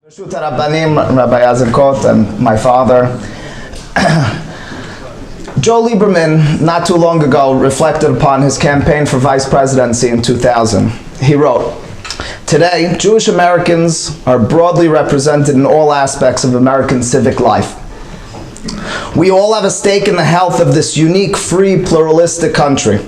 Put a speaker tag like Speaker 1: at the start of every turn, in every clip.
Speaker 1: Rabbi Yazikot and my father. Joe Lieberman, not too long ago, reflected upon his campaign for vice presidency in 2000. He wrote, "Today, Jewish Americans are broadly represented in all aspects of American civic life. We all have a stake in the health of this unique, free, pluralistic country,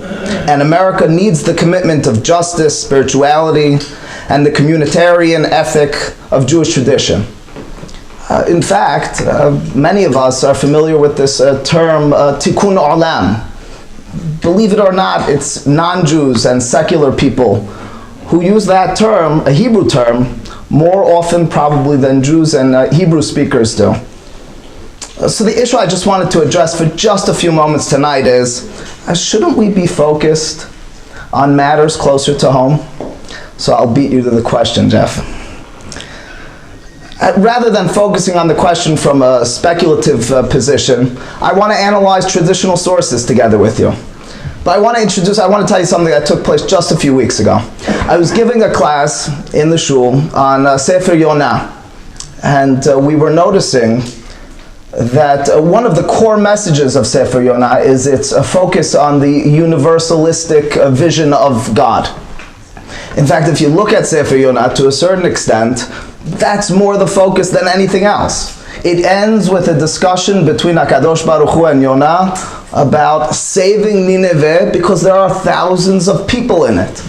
Speaker 1: and America needs the commitment of justice, spirituality, and the communitarian ethic of Jewish tradition." In fact, many of us are familiar with this term, tikkun olam. Believe it or not, it's non-Jews and secular people who use that term, a Hebrew term, more often probably than Jews and Hebrew speakers do. So the issue I just wanted to address for just a few moments tonight is, shouldn't we be focused on matters closer to home? So I'll beat you to the question, Jeff. Rather than focusing on the question from a speculative position, I want to analyze traditional sources together with you. But I want to tell you something that took place just a few weeks ago. I was giving a class in the shul on Sefer Yonah, and we were noticing that one of the core messages of Sefer Yonah is its focus on the universalistic vision of God. In fact, if you look at Sefer Yonah to a certain extent, that's more the focus than anything else. It ends with a discussion between HaKadosh Baruch Hu and Yonah about saving Nineveh because there are thousands of people in it.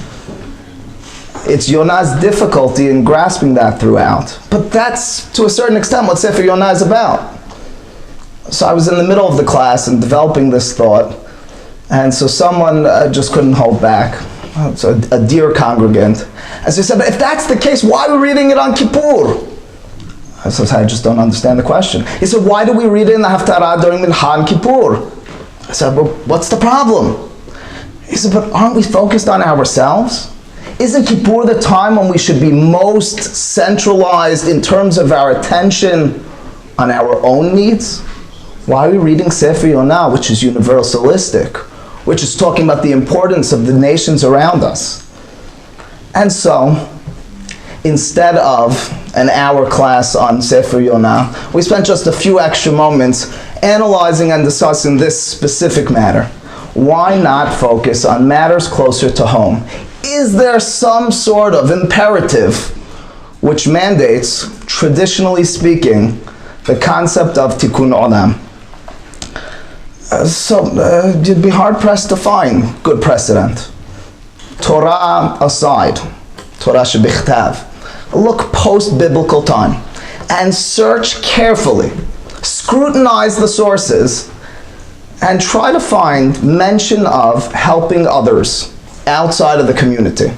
Speaker 1: It's Yonah's difficulty in grasping that throughout. But that's, to a certain extent, what Sefer Yonah is about. So I was in the middle of the class and developing this thought, and so someone just couldn't hold back. So a dear congregant. And so he said, "But if that's the case, why are we reading it on Kippur?" I said, "I just don't understand the question." He said, "Why do we read it in the Haftarah during Mincha and Kippur?" I said, "Well, what's the problem?" He said, "But aren't we focused on ourselves? Isn't Kippur the time when we should be most centralized in terms of our attention on our own needs? Why are we reading Sefer Yonah, which is universalistic, which is talking about the importance of the nations around us?" And so, instead of an hour class on Sefer Yonah, we spent just a few extra moments analyzing and discussing this specific matter. Why not focus on matters closer to home? Is there some sort of imperative which mandates, traditionally speaking, the concept of tikkun olam? You'd be hard-pressed to find good precedent. Torah aside, Torah shebichtav, look post-biblical time and search carefully, scrutinize the sources, and try to find mention of helping others outside of the community.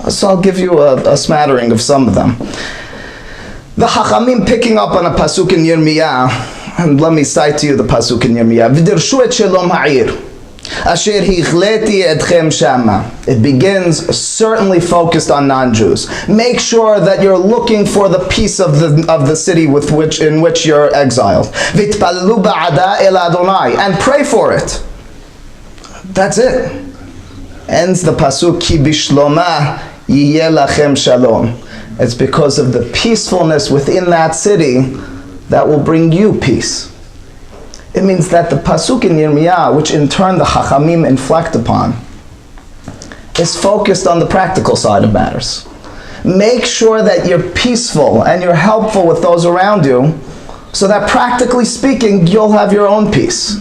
Speaker 1: So I'll give you a smattering of some of them. The Chachamim, picking up on a pasuk in Yirmiyah, and let me cite to you the pasuk in Yirmiyah. V'dirshu et shalom ha'ir, asher hichleti etchem shama. It begins certainly focused on non-Jews. Make sure that you're looking for the peace of the city in which you're exiled. V'tpalelu ba'ada el Adonai, and pray for it. That's it. Ends the pasuk, ki bishloma yiyeh lachem shalom. It's because of the peacefulness within that city that will bring you peace. It means that the pasuk in Yirmiyah, which in turn the Chachamim inflect upon, is focused on the practical side of matters. Make sure that you're peaceful and you're helpful with those around you, so that practically speaking, you'll have your own peace.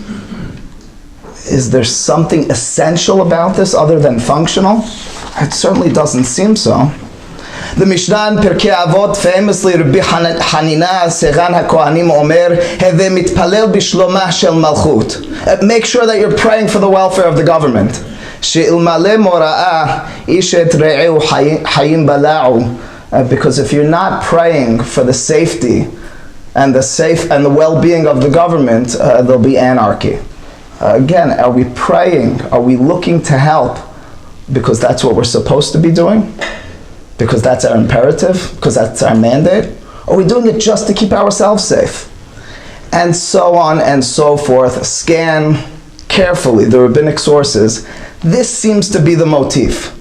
Speaker 1: Is there something essential about this other than functional? It certainly doesn't seem so. The Mishnah in Pirkei Avot, famously Rabbi Hanina Segan HaKohanim Omer, Heve mitpalel bishlomah shel malchut. Make sure that you're praying for the welfare of the government. She'ilmale mora'ah ishet re'eu hayim bala'u. Because if you're not praying for the safety and the well-being of the government, there'll be anarchy. Again, are we praying? Are we looking to help because that's what we're supposed to be doing? Because that's our imperative? Because that's our mandate? Or are we doing it just to keep ourselves safe? And so on and so forth. Scan carefully the rabbinic sources. This seems to be the motif.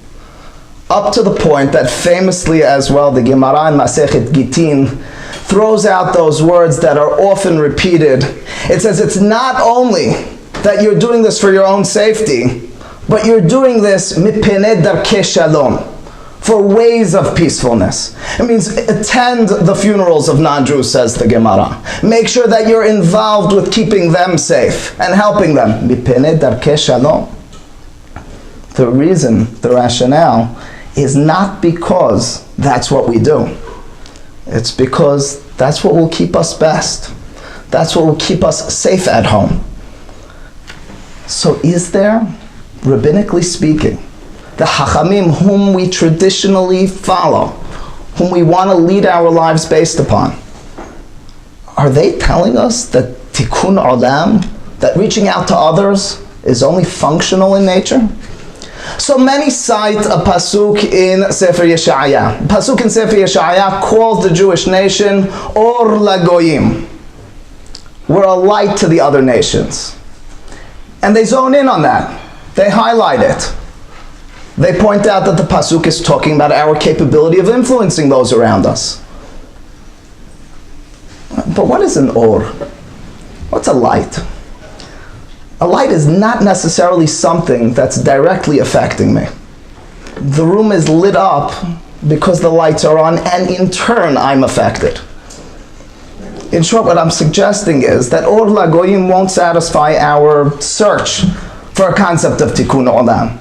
Speaker 1: Up to the point that famously as well, the Gemara in Masechet Gitin throws out those words that are often repeated. It says it's not only that you're doing this for your own safety, but you're doing this mipnei darkei shalom, for ways of peacefulness. It means attend the funerals of non-Jews, says the Gemara. Make sure that you're involved with keeping them safe and helping them. Mipnei darkei shalom. The reason, the rationale, is not because that's what we do. It's because that's what will keep us best. That's what will keep us safe at home. So is there, rabbinically speaking, the Chachamim whom we traditionally follow, whom we want to lead our lives based upon, are they telling us that tikkun olam, that reaching out to others, is only functional in nature? So many cite a pasuk in Sefer Yeshaya. Pasuk in Sefer Yeshaya calls the Jewish nation Or Lagoyim. We're a light to the other nations. And they zone in on that. They highlight it. They point out that the pasuk is talking about our capability of influencing those around us. But what is an or? What's a light? A light is not necessarily something that's directly affecting me. The room is lit up because the lights are on, and in turn I'm affected. In short, what I'm suggesting is that Or Lagoyim won't satisfy our search for a concept of tikkun olam.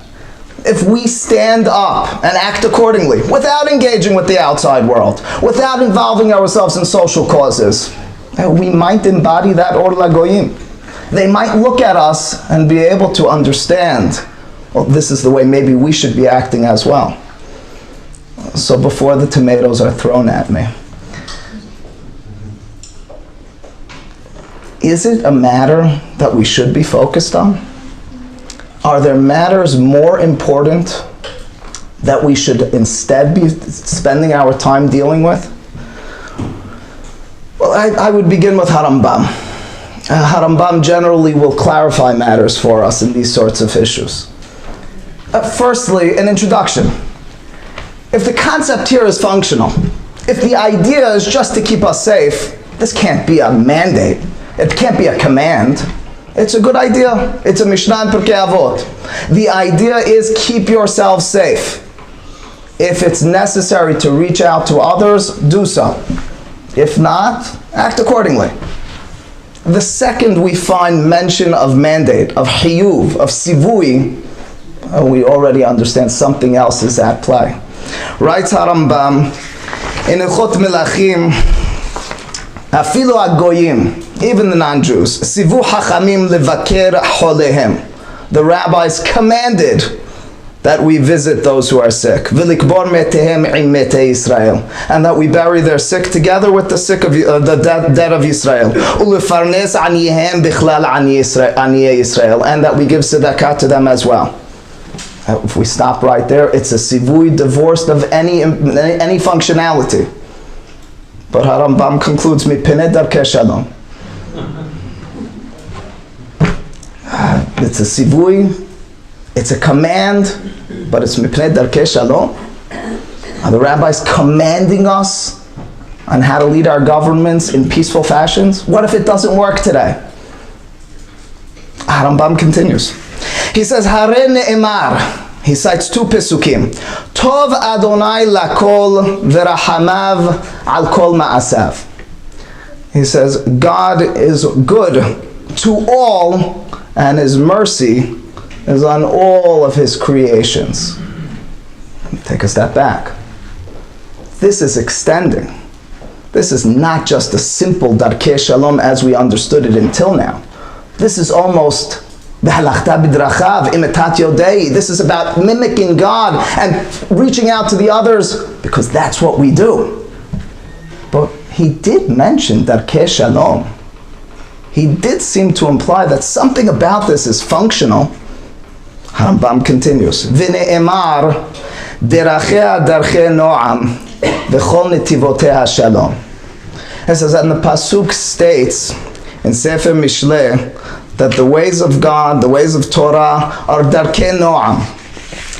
Speaker 1: If we stand up and act accordingly, without engaging with the outside world, without involving ourselves in social causes, we might embody that Or Lagoyim. They might look at us and be able to understand, well, this is the way maybe we should be acting as well. So before the tomatoes are thrown at me, is it a matter that we should be focused on? Are there matters more important that we should instead be spending our time dealing with? Well, I would begin with Harambam. Harambam generally will clarify matters for us in these sorts of issues. Firstly, an introduction. If the concept here is functional, if the idea is just to keep us safe, this can't be a mandate. It can't be a command. It's a good idea. It's a Mishnah in Pirkei Avot. The idea is keep yourself safe. If it's necessary to reach out to others, do so. If not, act accordingly. The second we find mention of mandate, of chiyuv, of sivui, we already understand something else is at play. Writes Harambam in Ilchot Melachim, Afilu agoyim, even the non-Jews, sivu hachamim levaker cholehem. The rabbis commanded that we visit those who are sick, v'likbor metehem im metei Yisrael, and that we bury their sick together with the sick of the dead of Israel, ulefarnes aniyehem bichlal aniyei Yisrael, and that we give tzedakah to them as well. If we stop right there, it's a sivui divorced of any functionality. But Harambam concludes, mipnei darkei shalom. It's a sivui, it's a command, but it's mipnei darkei shalom. Are the rabbis commanding us on how to lead our governments in peaceful fashions? What if it doesn't work today? Harambam continues. He says, Hare ne'emar. He cites two pesukim. Tov Adonai lakol v'rahamav al kol ma'asav. He says, God is good to all, and His mercy is on all of His creations. Take a step back. This is extending. This is not just a simple darkei shalom as we understood it until now. This is almost this is about mimicking God and reaching out to the others because that's what we do. But he did mention darkei shalom. He did seem to imply that something about this is functional. Harambam continues. V'ne'emar derachea darchei noam v'chol netivotei shalom. It says that the pasuk states in Sefer Mishleh that the ways of God, the ways of Torah, are darkei noam.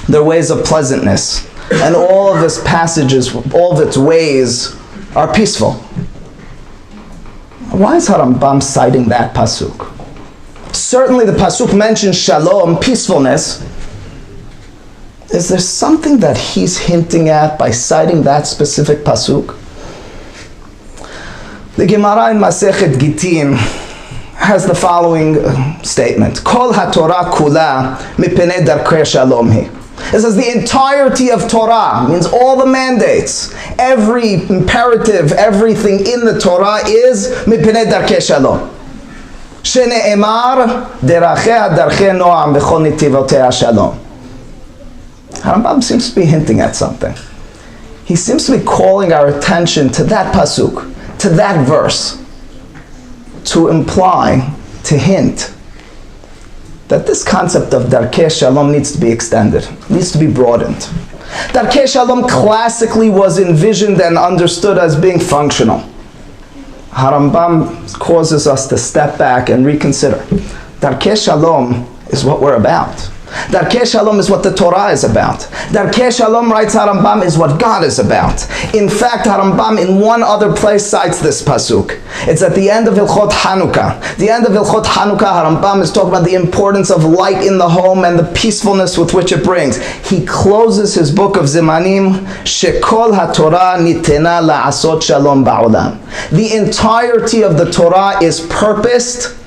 Speaker 1: They're ways of pleasantness. And all of its passages, all of its ways are peaceful. Why is Harambam citing that pasuk? Certainly the pasuk mentions shalom, peacefulness. Is there something that he's hinting at by citing that specific pasuk? The Gemara in Masechet Gittin has the following statement: Kol haTorah kula mipnei darkei shalom hi. It says the entirety of Torah, means all the mandates, every imperative, everything in the Torah is mipnei darkei shalom. Shene'emar derachei darkei noam v'chol nitivotei shalom. Harambam seems to be hinting at something. He seems to be calling our attention to that pasuk, to that verse, to imply, to hint, that this concept of Darkei Shalom needs to be extended, needs to be broadened. Darkei Shalom classically was envisioned and understood as being functional. Harambam causes us to step back and reconsider. Darkei Shalom is what we're about. Darkei Shalom is what the Torah is about. Darkei Shalom, writes Harambam, is what God is about. In fact, Harambam in one other place cites this pasuk. It's at the end of Hilchot Hanukkah. The end of Hilchot Hanukkah, Harambam is talking about the importance of light in the home and the peacefulness with which it brings. He closes his book of Zimanim, Shekol HaTorah nitena la'asot shalom ba'olam. The entirety of the Torah is purposed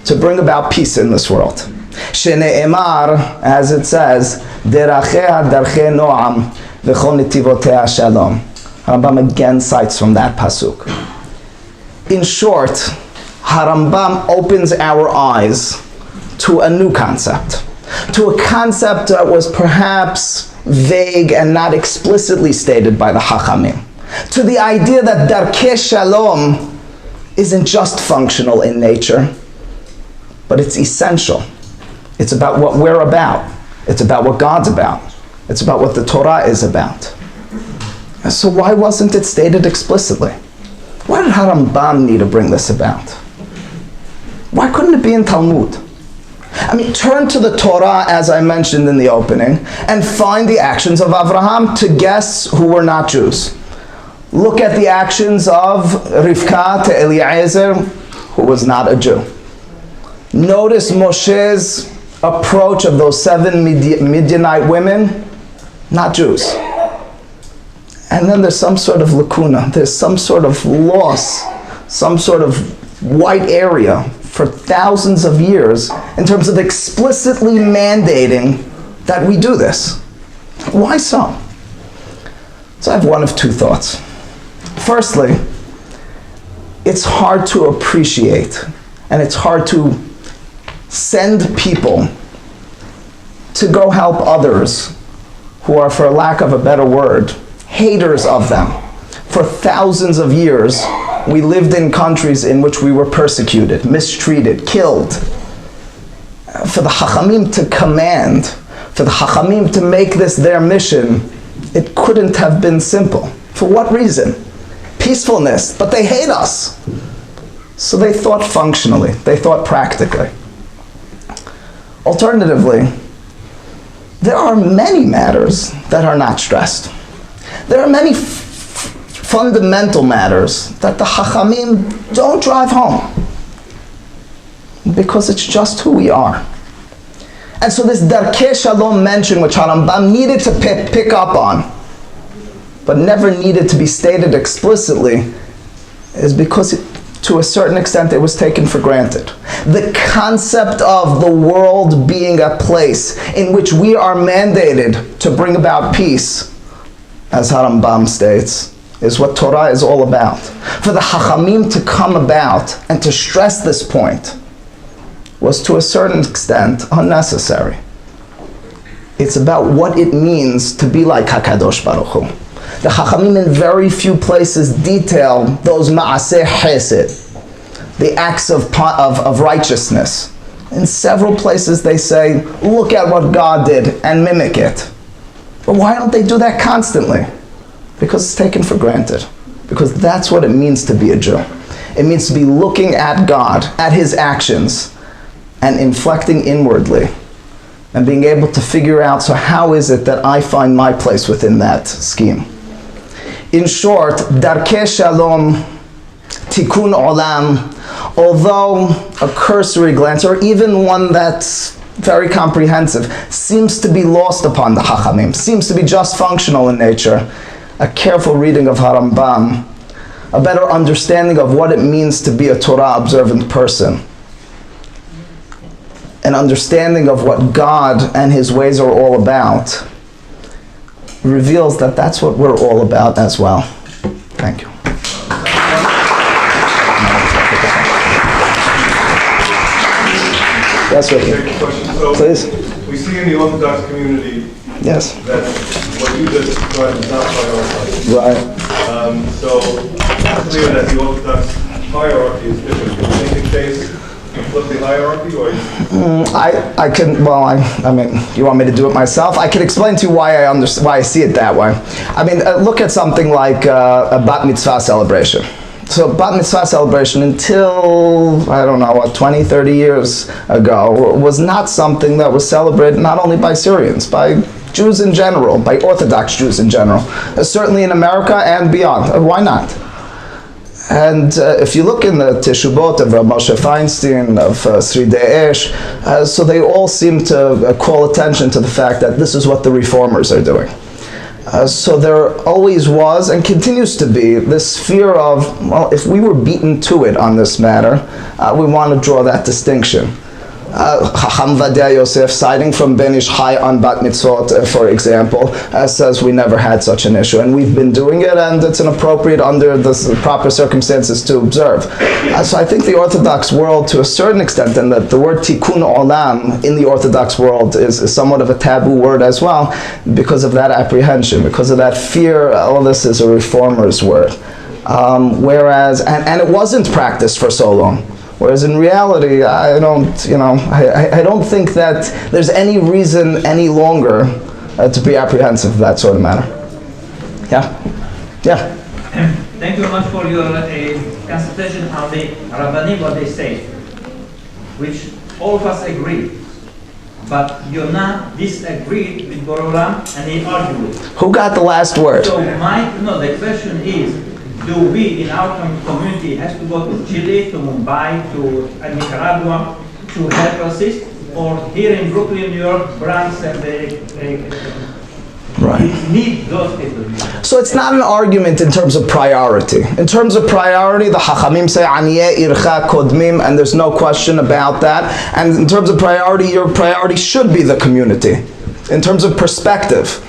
Speaker 1: to bring about peace in this world. Shene'emar, as it says, derachei darchei noam v'chol nitivotei shalom. Harambam again cites from that pasuk. In short, Harambam opens our eyes to a new concept, to a concept that was perhaps vague and not explicitly stated by the Chachamim, to the idea that Darkei Shalom isn't just functional in nature, but it's essential. It's about what we're about. It's about what God's about. It's about what the Torah is about. So why wasn't it stated explicitly? Why did Harambam need to bring this about? Why couldn't it be in Talmud? I mean, turn to the Torah, as I mentioned in the opening, and find the actions of Avraham to guests who were not Jews. Look at the actions of Rivka to Eliezer, who was not a Jew. Notice Moshe's approach of those 7 Midianite women, not Jews. And then there's some sort of lacuna, there's some sort of loss, some sort of white area for thousands of years in terms of explicitly mandating that we do this. Why so? So I have one of two thoughts. Firstly, it's hard to appreciate and it's hard to send people to go help others who are, for lack of a better word, haters of them. For thousands of years, we lived in countries in which we were persecuted, mistreated, killed. For the Chachamim to command, for the Chachamim to make this their mission, it couldn't have been simple. For what reason? Peacefulness, but they hate us. So they thought functionally, they thought practically. Alternatively, there are many matters that are not stressed. There are many fundamental matters that the Chachamim don't drive home because it's just who we are. And so this Darkei Shalom mention, which Harambam needed to pick up on, but never needed to be stated explicitly, is because to a certain extent it was taken for granted. The concept of the world being a place in which we are mandated to bring about peace, as Harambam states, is what Torah is all about. For the Chachamim to come about and to stress this point was to a certain extent unnecessary. It's about what it means to be like HaKadosh Baruch Hu. The Chachamim in very few places detail those ma'aseh chesed, the acts of righteousness. In several places they say, look at what God did and mimic it. But why don't they do that constantly? Because it's taken for granted. Because that's what it means to be a Jew. It means to be looking at God, at His actions, and inflecting inwardly, and being able to figure out, so how is it that I find my place within that scheme? In short, Darkei Shalom tikkun olam, although a cursory glance, or even one that's very comprehensive, seems to be lost upon the Chachamim, seems to be just functional in nature, a careful reading of Harambam, a better understanding of what it means to be a Torah observant person, an understanding of what God and His ways are all about, reveals that that's what we're all about as well. Thank you. Yes, Ricky.
Speaker 2: So,
Speaker 1: please.
Speaker 2: We see in the Orthodox community
Speaker 1: Yes.
Speaker 2: that what you just described is not prioritized.
Speaker 1: Right.
Speaker 2: So it's clear that the Orthodox hierarchy is different. Can you make a case to flip the hierarchy, or?
Speaker 1: I can. Well, I mean, you want me to do it myself? I can explain to you why I see it that way. I mean, look at something like a bat mitzvah celebration. So bat mitzvah celebration until, I don't know, 20, 30 years ago was not something that was celebrated not only by Syrians, by Jews in general, by Orthodox Jews in general. Certainly in America and beyond. Why not? And if you look in the Teshubot of Rav Moshe Feinstein, of Sridei Esh, so they all seem to call attention to the fact that this is what the reformers are doing. So there always was and continues to be this fear of, well, if we were beaten to it on this matter, we want to draw that distinction. Chacham Vadia Yosef, citing from Ben Ish Chai on Bat Mitzvot, for example, says we never had such an issue, and we've been doing it, and it's inappropriate under the proper circumstances to observe. So I think the Orthodox world, to a certain extent, and that the word tikkun olam in the Orthodox world is somewhat of a taboo word as well, because of that apprehension, because of that fear. All this is a reformer's word. Whereas, and it wasn't practiced for so long. Whereas in reality, I don't think that there's any reason any longer to be apprehensive of that sort of matter. Yeah.
Speaker 3: Thank you very much for your consultation on the Rabbinic, what they say, which all of us agree. But Yonah disagreed with Borolam and he argued.
Speaker 1: Who got the last word?
Speaker 3: So the question is, do we in our community have to go to Chile, to Mumbai, to Nicaragua to help assist, or here in Brooklyn, New York, Bronx, and we need those people?
Speaker 1: So it's not an argument in terms of priority. In terms of priority, the Chachamim say Aniyeh Ircha Kodmim, and there's no question about that. And in terms of priority, your priority should be the community. In terms of perspective,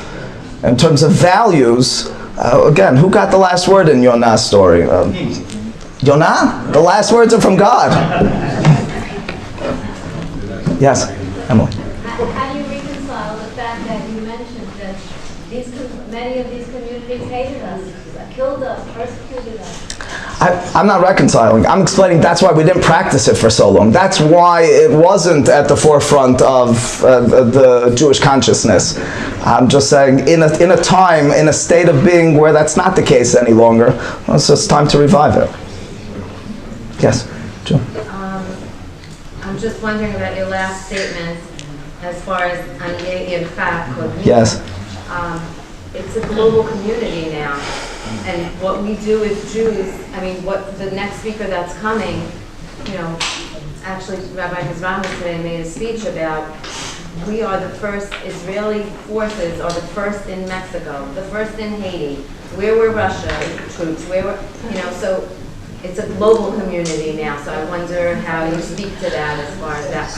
Speaker 1: in terms of values, again, who got the last word in Yonah's story? Yonah? The last words are from God. Yes, Emily.
Speaker 4: How do you reconcile the fact that you mentioned that many of these communities hated us, killed us, persecuted us?
Speaker 1: I'm not reconciling. I'm explaining that's why we didn't practice it for so long. That's why it wasn't at the forefront of the Jewish consciousness. I'm just saying, in a time, in a state of being where that's not the case any longer, so it's time to revive it. Yes, Joe.
Speaker 4: I'm just wondering about your last statement as far as Aniyeh Ircha.
Speaker 1: Yes.
Speaker 4: It's a global community now. And what we do as Jews, what the next speaker that's coming, actually Rabbi Harari today made a speech about, we are the first, Israeli forces are the first in Mexico, the first in Haiti, where were Russia troops, so it's a global community now, so I wonder how you speak to that as far as that.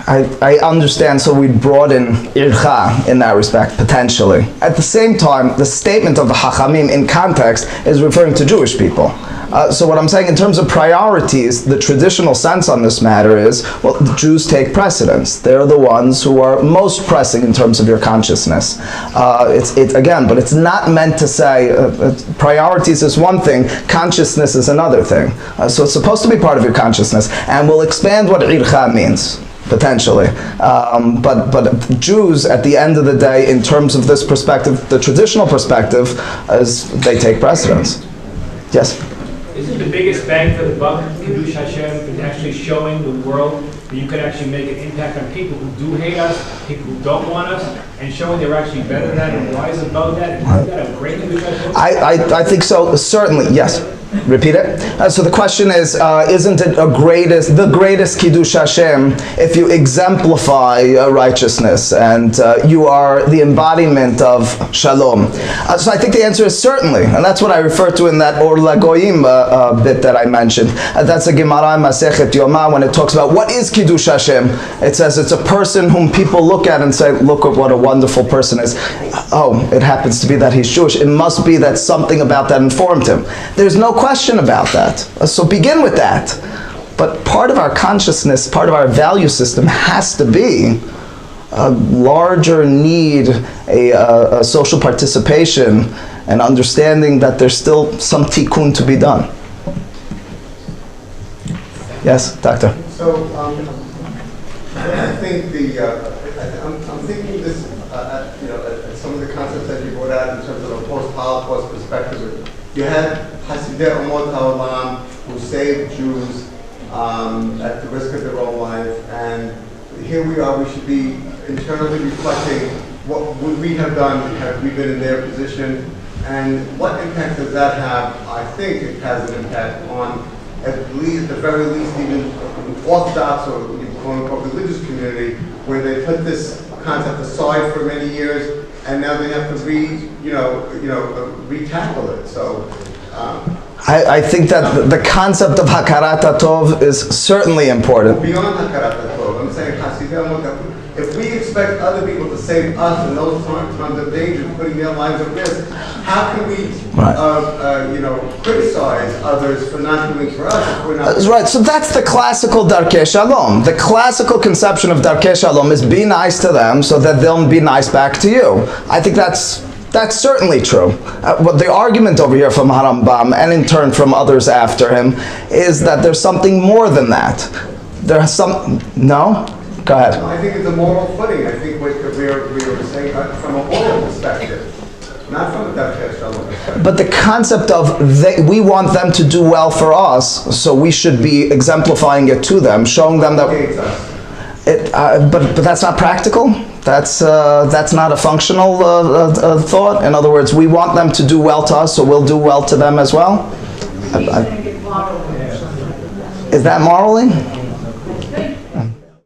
Speaker 1: I understand, so we broaden Ircha in that respect, potentially. At the same time, the statement of the Chachamim in context is referring to Jewish people. So what I'm saying in terms of priorities, the traditional sense on this matter is, well, the Jews take precedence. They're the ones who are most pressing in terms of your consciousness. But it's not meant to say priorities is one thing, consciousness is another thing. So it's supposed to be part of your consciousness, and we'll expand what Ircha means. Potentially. But Jews, at the end of the day, in terms of this perspective, the traditional perspective, is they take precedence. Yes?
Speaker 5: Isn't the biggest bang for the buck Kiddush Hashem in actually showing the world that you can actually make an impact on people who do hate us, people who don't want us, and showing they're actually better than that and wise about that? And isn't that a great Kiddush Hashem?
Speaker 1: I think so, certainly, yes. Repeat it. So the question is, isn't it the greatest Kiddush Hashem if you exemplify righteousness and you are the embodiment of Shalom? So I think the answer is certainly, and that's what I refer to in that Or Lagoyim bit that I mentioned. That's a Gemara in Masechet Yoma when it talks about what is Kiddush Hashem. It says it's a person whom people look at and say, look at what a wonderful person is. Oh, it happens to be that he's Jewish. It must be that something about that informed him. There's no question about that. So begin with that. But part of our consciousness, part of our value system has to be a larger need, a social participation, and understanding that there's still some tikkun to be done. Yes, Doctor?
Speaker 6: So, I think I'm thinking this, some of the concepts that you brought out in terms of a post-Holocaust perspective. You had Hasidei Umot HaOlam who saved Jews at the risk of their own life, and here we are. We should be internally reflecting what would we have done had we been in their position, and what impact does that have? I think it has an impact on, at the very least, even Orthodox or quote-unquote religious community, where they put this concept aside for many years, and now they have to re-tackle it. So,
Speaker 1: I think that the concept of Hakarat HaTov is certainly important.
Speaker 6: Beyond Hakarat HaTov, I'm saying Hasidei Umot. If we expect other people to save us in those times of danger, putting their lives at risk, how can we, criticize others for not doing for us if we're not?
Speaker 1: That's right. So that's the classical Darkei Shalom. The classical conception of Darkei Shalom is be nice to them so that they'll be nice back to you. I think that's certainly true. But the argument over here from Harambam, and in turn from others after him, is that there's something more than that. There's some... No? Go ahead.
Speaker 6: I think it's a moral footing. I think what we're saying from a moral perspective, not from a Darkei Shalom perspective.
Speaker 1: But the concept of we want them to do well for us, so we should be exemplifying it to them, showing them that... But that's not practical. That's not a functional thought. In other words, we want them to do well to us, so we'll do well to them as well. Is that morally?